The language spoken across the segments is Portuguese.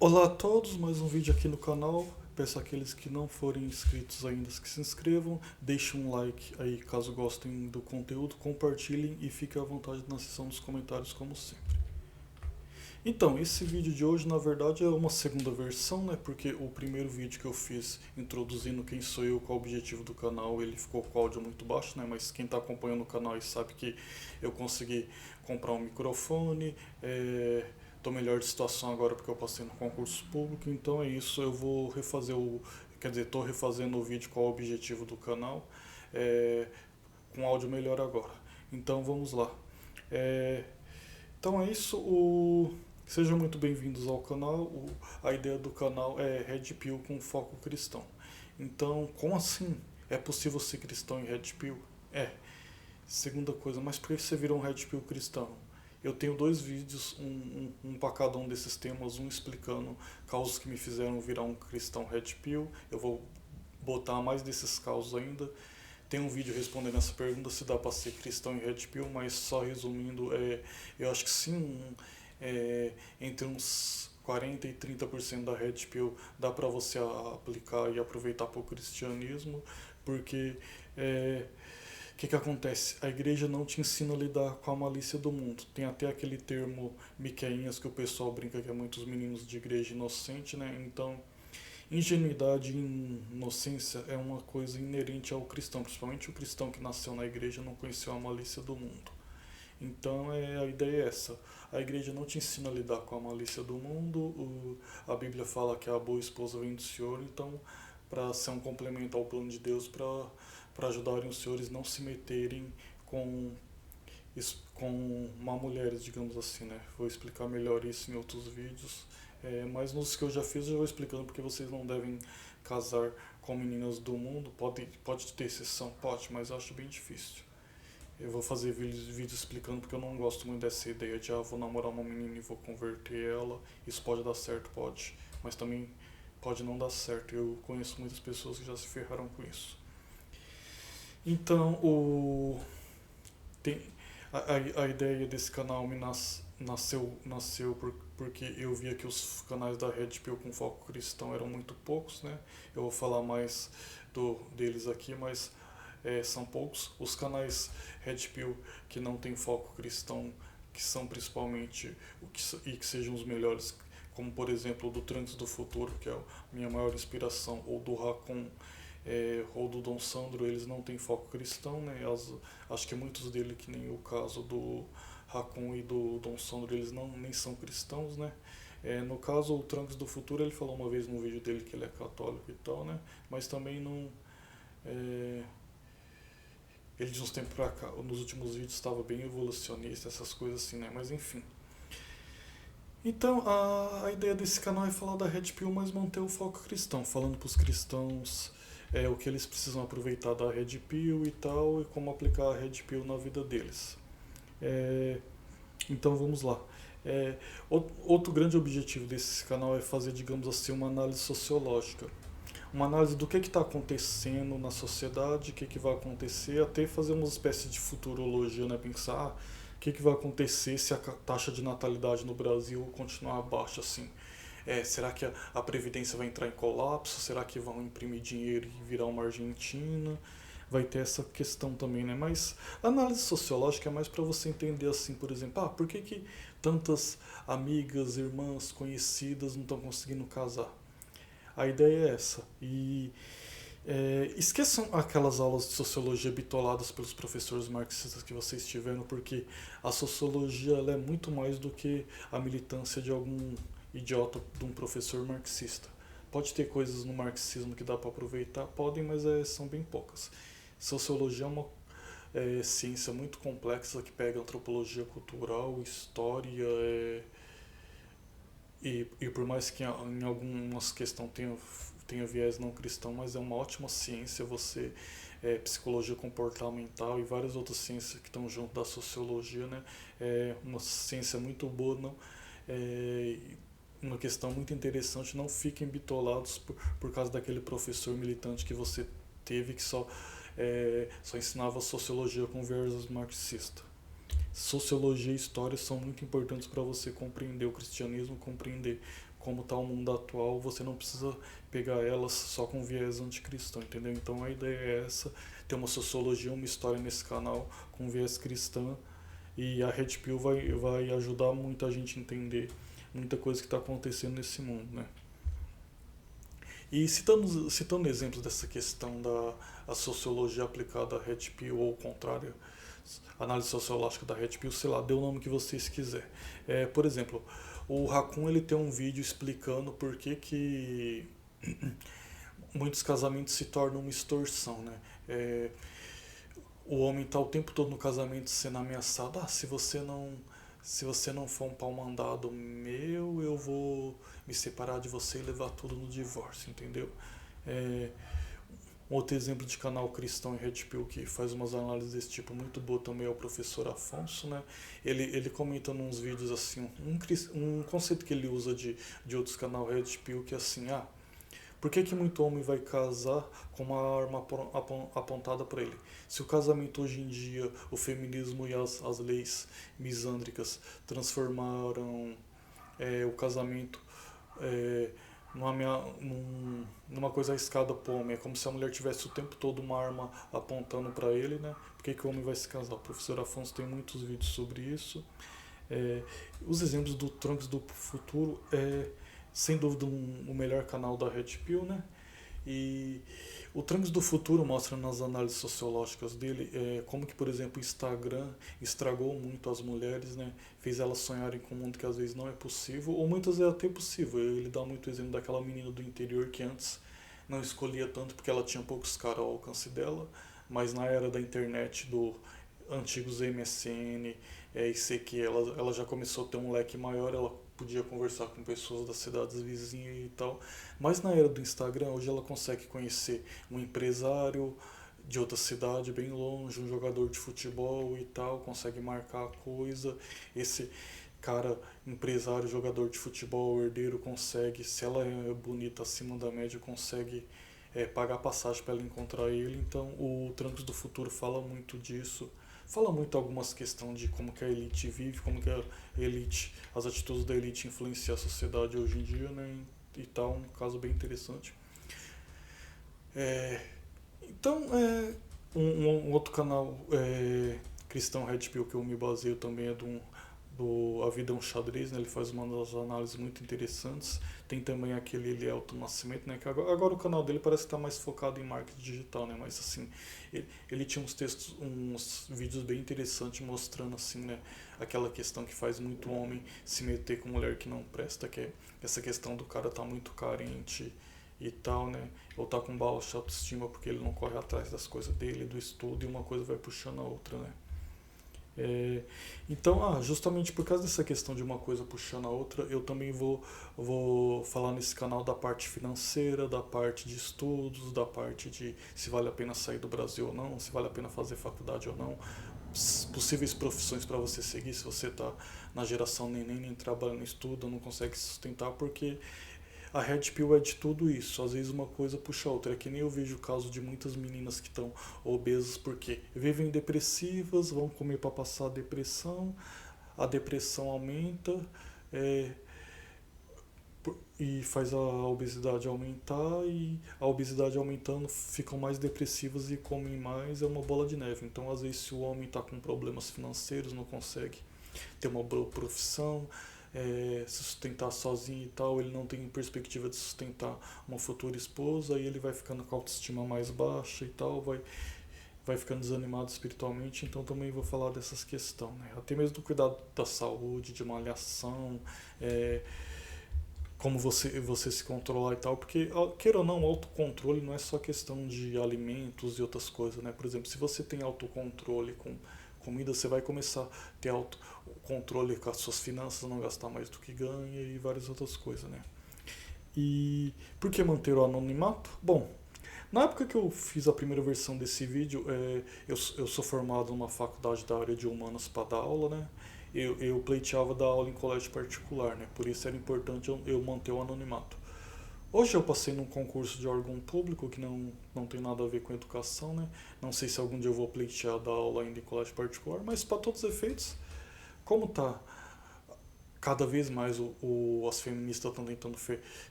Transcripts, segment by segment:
Olá a todos, mais um vídeo aqui no canal. Peço àqueles que não forem inscritos ainda que se inscrevam, deixem um like aí caso gostem do conteúdo, compartilhem e fiquem à vontade na seção dos comentários como sempre. Então, esse vídeo de hoje na verdade é uma segunda versão, né? Porque o primeiro vídeo que eu fiz introduzindo quem sou eu, qual o objetivo do canal, ele ficou com o áudio muito baixo, né? Mas quem está acompanhando o canal aí sabe que eu consegui comprar um microfone, tô melhor de situação agora porque eu passei no concurso público, então é isso, eu vou refazer quer dizer, tô refazendo o vídeo qual o objetivo do canal, é, com áudio melhor agora. Então vamos lá. É, então é isso, sejam muito bem-vindos ao canal. A ideia do canal é Red Pill com foco cristão. Então, como assim? É possível ser cristão em Red Pill? É. Segunda coisa, mas por que você virou um Red Pill cristão? Eu tenho dois vídeos, um para cada um desses temas, um explicando causas que me fizeram virar um cristão Red Pill. Eu vou botar mais desses causos ainda. Tem um vídeo respondendo essa pergunta se dá para ser cristão em Red Pill, mas só resumindo, eu acho que sim, entre uns 40 e 30% da Red Pill dá para você aplicar e aproveitar para o cristianismo, porque que acontece? A igreja não te ensina a lidar com a malícia do mundo. Tem até aquele termo Miqueinhas que o pessoal brinca que é muitos meninos de igreja inocente, né? Então, ingenuidade e inocência é uma coisa inerente ao cristão, principalmente o cristão que nasceu na igreja não conheceu a malícia do mundo. Então a ideia é essa. A igreja não te ensina a lidar com a malícia do mundo. A Bíblia fala que a boa esposa vem do Senhor, então para ser um complemento ao plano de Deus, para ajudarem os senhores não se meterem com com uma mulheres, digamos assim, né? Vou explicar melhor isso em outros vídeos, mas nos que eu já fiz eu vou explicando porque vocês não devem casar com meninas do mundo. Pode ter exceção, pode, mas eu acho bem difícil. Eu vou fazer vídeos explicando porque eu não gosto muito dessa ideia de vou namorar uma menina e vou converter ela. Isso pode dar certo, pode, mas também pode não dar certo. Eu conheço muitas pessoas que já se ferraram com isso. Então, tem, a ideia desse canal nasceu porque eu via que os canais da Red Pill com foco cristão eram muito poucos, né? Eu vou falar mais deles aqui, mas são poucos. Os canais Red Pill que não tem foco cristão, que são principalmente e que sejam os melhores, como por exemplo o do Trunks do Futuro, que é a minha maior inspiração, ou do Raccoon, ou do Dom Sandro, eles não têm foco cristão, né? Acho que muitos dele, que nem o caso do Raccoon e do Dom Sandro, eles nem são cristãos, né? No caso, o Trunks do Futuro, ele falou uma vez no vídeo dele que ele é católico e tal, né? Mas também não. É, ele de uns tempos pra cá, nos últimos vídeos estava bem evolucionista, essas coisas assim, né? Mas enfim. Então, a ideia desse canal é falar da Red Pill, mas manter o foco cristão, falando para os cristãos o que eles precisam aproveitar da Red Pill e tal, e como aplicar a Red Pill na vida deles. É, então vamos lá. É, Outro grande objetivo desse canal é fazer, digamos assim, uma análise sociológica. Uma análise do que está acontecendo na sociedade, o que vai acontecer, até fazer uma espécie de futurologia, né? Pensar o que vai acontecer se a taxa de natalidade no Brasil continuar baixa assim. Será que a Previdência vai entrar em colapso? Será que vão imprimir dinheiro e virar uma Argentina? Vai ter essa questão também, né? Mas a análise sociológica é mais para você entender assim, por exemplo, por que tantas amigas, irmãs, conhecidas não estão conseguindo casar? A ideia é essa. E esqueçam aquelas aulas de sociologia bitoladas pelos professores marxistas que vocês tiveram, porque a sociologia ela é muito mais do que a militância de algum idiota de um professor marxista. Pode ter coisas no marxismo que dá para aproveitar, podem, mas são bem poucas. Sociologia é uma ciência muito complexa que pega antropologia cultural, história, e por mais que em algumas questões tenha viés não cristão, mas é uma ótima ciência. Você psicologia comportamental e várias outras ciências que estão junto da sociologia, né? É uma ciência muito boa, não? É uma questão muito interessante. Não fiquem bitolados por causa daquele professor militante que você teve que só ensinava sociologia com viés marxista. sociologia e história são muito importantes para você compreender o cristianismo, compreender como está o mundo atual. Você não precisa pegar elas só com viés anticristão, entendeu? Então a ideia é essa, ter uma sociologia, uma história nesse canal com viés cristã, e a Red Pill vai ajudar muita gente a entender muita coisa que está acontecendo nesse mundo, né? E citando exemplos dessa questão da a sociologia aplicada à Red Pill, ou ao contrário, análise sociológica da Red Pill, sei lá, dê o nome que vocês quiserem. Por exemplo, o Raccoon, ele tem um vídeo explicando por que muitos casamentos se tornam uma extorsão, né? O homem está o tempo todo no casamento sendo ameaçado. Se você não for um pau mandado meu, eu vou me separar de você e levar tudo no divórcio, entendeu? É, um outro exemplo de canal cristão em Red Pill que faz umas análises desse tipo muito boa também é o professor Afonso, né? Ele comenta nos vídeos assim, um conceito que ele usa de outros canais Red Pill, que é assim, por que muito homem vai casar com uma arma apontada para ele? Se o casamento hoje em dia, o feminismo e as leis misândricas transformaram o casamento é, numa coisa arriscada para o homem, é como se a mulher tivesse o tempo todo uma arma apontando para ele, né? Por que o homem vai se casar? O professor Afonso tem muitos vídeos sobre isso. Os exemplos do Trunks do Futuro sem dúvida o melhor canal da Red Pill, né? E o Trunks do Futuro mostra nas análises sociológicas dele como que, por exemplo, o Instagram estragou muito as mulheres, né? Fez elas sonharem com um mundo que às vezes não é possível, ou muitas vezes é até possível. Ele dá muito exemplo daquela menina do interior que antes não escolhia tanto porque ela tinha poucos caras ao alcance dela, mas na era da internet, do antigos MSN, ICQ, ela já começou a ter um leque maior, ela podia conversar com pessoas das cidades vizinhas e tal. Mas na era do Instagram, hoje ela consegue conhecer um empresário de outra cidade bem longe, um jogador de futebol e tal, consegue marcar a coisa. Esse cara, empresário, jogador de futebol, herdeiro, consegue, se ela é bonita acima da média, consegue pagar passagem para ela encontrar ele. Então o Trancos do Futuro fala muito disso. Fala muito algumas questões de como que a elite vive, como que a elite, as atitudes da elite influenciam a sociedade hoje em dia, né? E tal, um caso bem interessante. Então, um outro canal cristão Red Pill que eu me baseio também é do A Vida é um Xadrez, né? Ele faz umas análises muito interessantes. Tem também aquele Elielto Nascimento, né? Que agora o canal dele parece que está mais focado em marketing digital, né? Mas assim, ele tinha uns textos, uns vídeos bem interessantes mostrando assim, né? Aquela questão que faz muito homem se meter com mulher que não presta, que é essa questão do cara tá muito carente e tal, né? Ou tá com baixa autoestima porque ele não corre atrás das coisas dele, do estudo, e uma coisa vai puxando a outra, né? Então, justamente por causa dessa questão de uma coisa puxando a outra, eu também vou falar nesse canal da parte financeira, da parte de estudos, da parte de se vale a pena sair do Brasil ou não, se vale a pena fazer faculdade ou não, possíveis profissões para você seguir se você está na geração neném, nem trabalha, nem estuda, não consegue se sustentar, porque a Red Pill é de tudo isso. Às vezes uma coisa puxa a outra. É que nem eu vejo o caso de muitas meninas que estão obesas porque vivem depressivas, vão comer para passar a depressão aumenta e faz a obesidade aumentar, e a obesidade aumentando ficam mais depressivas e comem mais, é uma bola de neve. Então às vezes se o homem está com problemas financeiros, não consegue ter uma boa profissão, se sustentar sozinho e tal, ele não tem perspectiva de sustentar uma futura esposa, aí ele vai ficando com a autoestima mais baixa e tal, vai ficando desanimado espiritualmente. Então também vou falar dessas questões, né? Até mesmo do cuidado da saúde, de malhação, como você se controlar e tal, porque, queira ou não, autocontrole não é só questão de alimentos e outras coisas, né? Por exemplo, se você tem autocontrole com comida, você vai começar a ter autocontrole com as suas finanças, não gastar mais do que ganha e várias outras coisas, né? E por que manter o anonimato? Bom, na época que eu fiz a primeira versão desse vídeo, eu sou formado numa faculdade da área de humanas para dar aula, né? Eu pleiteava dar aula em colégio particular, né? Por isso era importante eu manter o anonimato. Hoje eu passei num concurso de órgão público que não tem nada a ver com educação, né? Não sei se algum dia eu vou pleitear dar aula ainda em colégio particular, mas para todos os efeitos, como tá cada vez mais as feministas estão tentando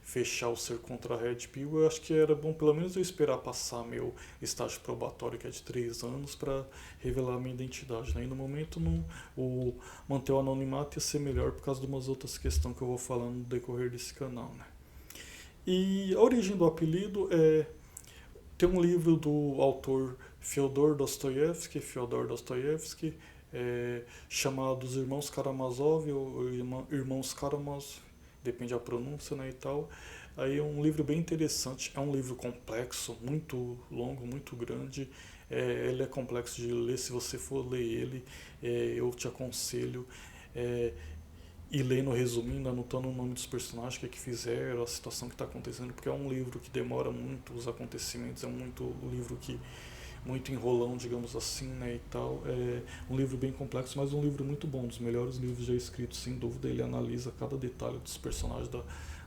fechar o ser contra a Red Pill, eu acho que era bom pelo menos eu esperar passar meu estágio probatório, que é de 3 anos, para revelar a minha identidade. Né? E no momento não, manter o anonimato ia ser melhor por causa de umas outras questões que eu vou falando no decorrer desse canal. Né? E a origem do apelido tem um livro do autor Fyodor Dostoiévski, chamado Os Irmãos Karamazov ou Irmãos Karamazov, depende da pronúncia, né, e tal. Aí é um livro bem interessante, é um livro complexo, muito longo, muito grande. Ele é complexo de ler, se você for ler ele, eu te aconselho ir lendo, resumindo, anotando o nome dos personagens, que fizeram, a situação que está acontecendo, porque é um livro que demora muito, os acontecimentos, é muito um livro que muito enrolão, digamos assim, né, e tal. É um livro bem complexo, mas um livro muito bom, um dos melhores livros já escritos, sem dúvida. Ele analisa cada detalhe dos personagens,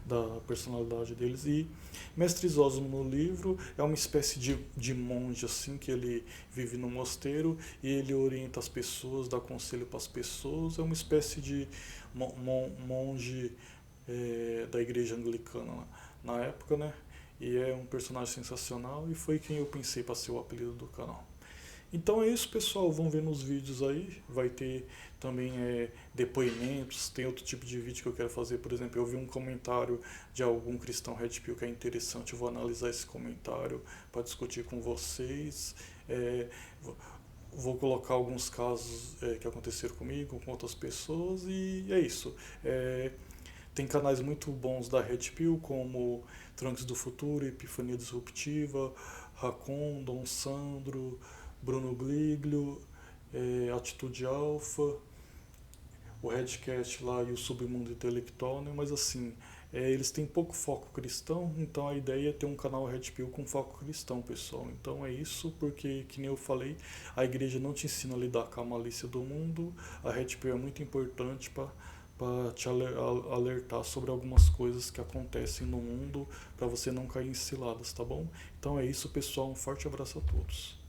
da personalidade deles. E Mestre Zósimo no livro é uma espécie de monge, assim, que ele vive no mosteiro e ele orienta as pessoas, dá conselho para as pessoas. É uma espécie de monge da igreja anglicana na época, né? E é um personagem sensacional e foi quem eu pensei para ser o apelido do canal. Então é isso, pessoal. Vão ver nos vídeos aí. Vai ter também depoimentos. Tem outro tipo de vídeo que eu quero fazer. Por exemplo, eu vi um comentário de algum cristão Red Pill que é interessante. Eu vou analisar esse comentário para discutir com vocês. Vou colocar alguns casos que aconteceram comigo, com outras pessoas. E é isso. Tem canais muito bons da Red Pill, como Trunks do Futuro, Epifania Disruptiva, Racon, Dom Sandro, Bruno Gliglio, Atitude Alpha, o Redcast lá e o Submundo Intelectual, né? Mas assim, eles têm pouco foco cristão, então a ideia é ter um canal Red Pill com foco cristão, pessoal. Então é isso, porque, que nem eu falei, a igreja não te ensina a lidar com a malícia do mundo, a Red Pill é muito importante para te alertar sobre algumas coisas que acontecem no mundo, para você não cair em ciladas, tá bom? Então é isso, pessoal, um forte abraço a todos.